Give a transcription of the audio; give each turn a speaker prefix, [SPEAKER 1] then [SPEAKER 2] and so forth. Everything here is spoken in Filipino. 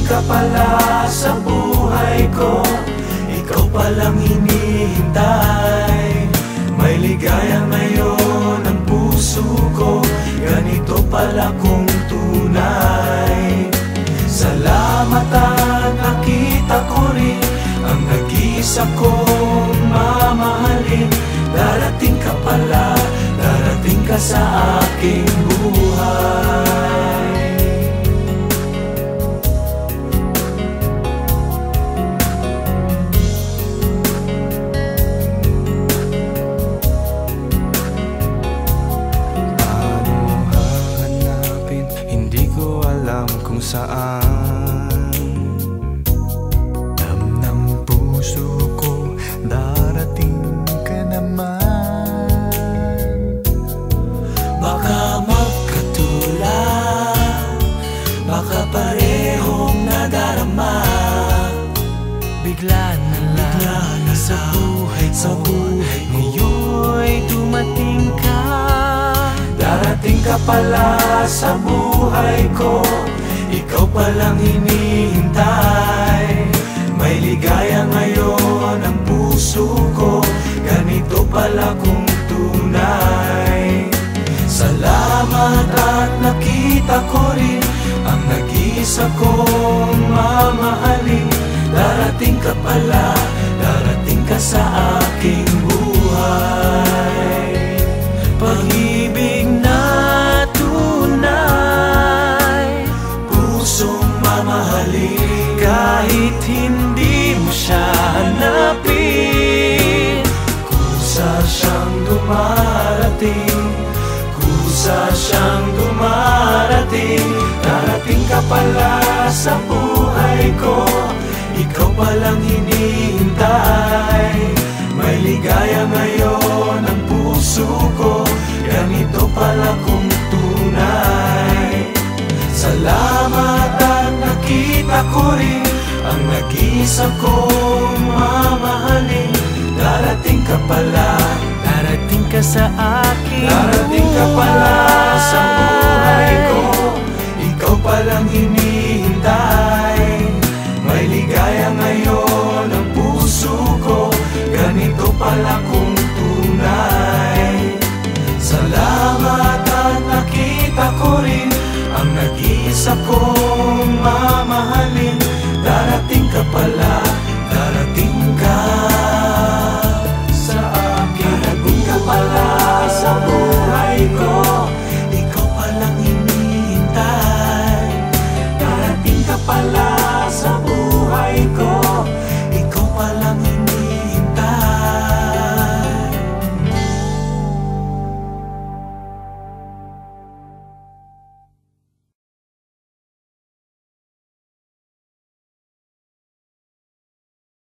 [SPEAKER 1] ka pala sa buhay ko, ikaw palang hinihintay. May ligaya ngayon ang puso ko, ganito pala kung tunay. Salamat at nakita ko rin ang nag-iisa kong mamahalin. Darating ka pala, darating ka sa aking buhay.
[SPEAKER 2] Kung saan ng puso ko, darating ka naman.
[SPEAKER 1] Baka magkatulad, baka parehong nadarama, bigla na lang sa buhay ko, ngayon'y dumating ka. Darating ka pala sa buhay ko, ikaw palang hinihintay. May ligaya ngayon ang puso ko, ganito pala kung tunay. Salamat at nakita ko rin ang nag-iisa kong mamahalin. Darating ka pala, darating ka sa aking buhay. Pag-ibig na tunay, pusong mamahalin. Kahit hindi mo siya hanapin, kusa siyang dumarating, kusa siyang dumarating. Darating ka pala sa buhay ko, ikaw palang hinihintay. May ligaya ngayon ang puso ko, ganito pala kung tunay. Salamat at nakita ko rin ang nag-iisa kong mamahalin. Darating ka pala, darating ka sa aking buhay. Darating ka pala sa buhay ko, ikaw palang hinihintay.